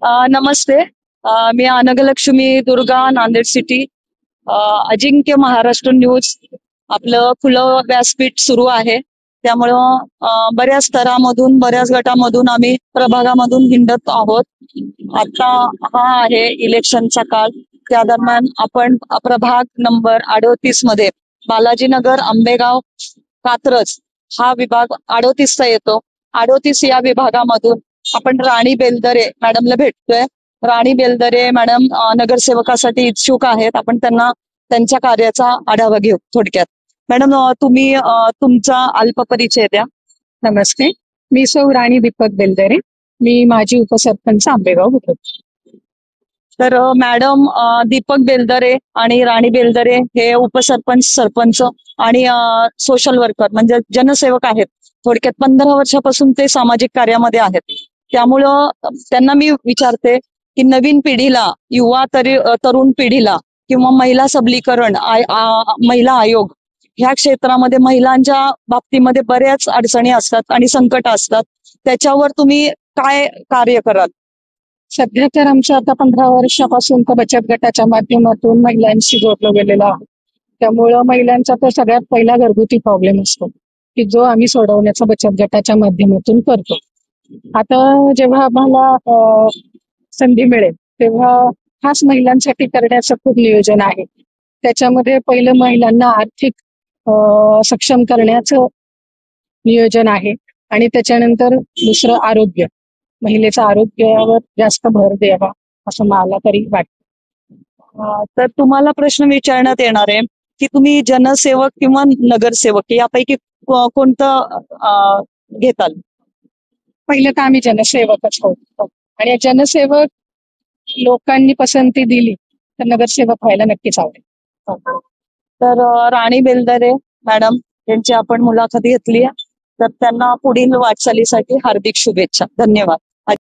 नमस्ते. मी अनगलक्ष्मी Durga, Nanded city. अजिंक्य Maharashtra news आपलं खुलं व्यासपीठ सुरू आहे. त्यामुळं बऱ्याच स्तरामधून बऱ्याच गटामधून आम्ही प्रभागामधून हिंडत आहोत. आता हा आहे इलेक्शनचा काळ. त्या दरम्यान आपण प्रभाग नंबर 38 मध्ये बालाजीनगर, आंबेगाव, कात्रज हा विभाग 38चा येतो. 38 या विभागामधून आपण राणी बेलदरे मॅडमला भेटतोय. राणी बेलदरे मॅडम नगरसेवकासाठी इच्छुक आहेत. आपण त्यांना त्यांच्या कार्याचा आढावा घेऊ थोडक्यात. मॅडम तुम्ही तुमचा अल्प परिचय द्या. नमस्ते, मी सौ राणी दीपक बेलदरे. मी माजी उपसरपंच आंबेगाव होतो. तर मॅडम दीपक बेलदरे आणि राणी बेलदरे हे उपसरपंच, सरपंच आणि सोशल वर्कर म्हणजे जनसेवक आहेत. थोडक्यात 15 वर्षापासून ते सामाजिक कार्यामध्ये आहेत. त्यामुळं त्यांना मी विचारते की नवीन पिढीला, युवा तरुण पिढीला किंवा महिला सबलीकरण, महिला आयोग ह्या क्षेत्रामध्ये महिलांच्या बाबतीमध्ये बऱ्याच अडचणी असतात आणि संकट असतात. त्याच्यावर तुम्ही काय कार्य कराल? सध्या तर आमचं आता 15 वर्षापासून तर बचत गटाच्या माध्यमातून महिलांशी जोडलं गेलेलं आहे. त्यामुळं महिलांचा तर सगळ्यात पहिला घरगुती प्रॉब्लेम असतो की जो आम्ही सोडवण्याचा बचत गटाच्या माध्यमातून करतो. आता जेव्हा आम्हाला संधी मिळेल तेव्हा खास महिलांसाठी करण्याचं खूप नियोजन आहे. त्याच्यामध्ये पहिलं महिलांना आर्थिक सक्षम करण्याचं नियोजन आहे आणि त्याच्यानंतर दुसरं आरोग्य, महिलेचं आरोग्यावर जास्त भर द्यावा असं मला तरी वाटतं. तर तुम्हाला प्रश्न विचारण्यात येणार आहे की तुम्ही जनसेवक किंवा नगरसेवक यापैकी कोणतं घेताल? पहिलं तर आम्ही जनसेवकच होतो आणि जनसेवक लोकांनी पसंती दिली तर नगरसेवक व्हायला नक्कीच आवडेल. तर राणी बेलदरे मॅडम यांची आपण मुलाखत घेतली आहे. तर त्यांना पुढील वाटचालीसाठी हार्दिक शुभेच्छा. धन्यवाद.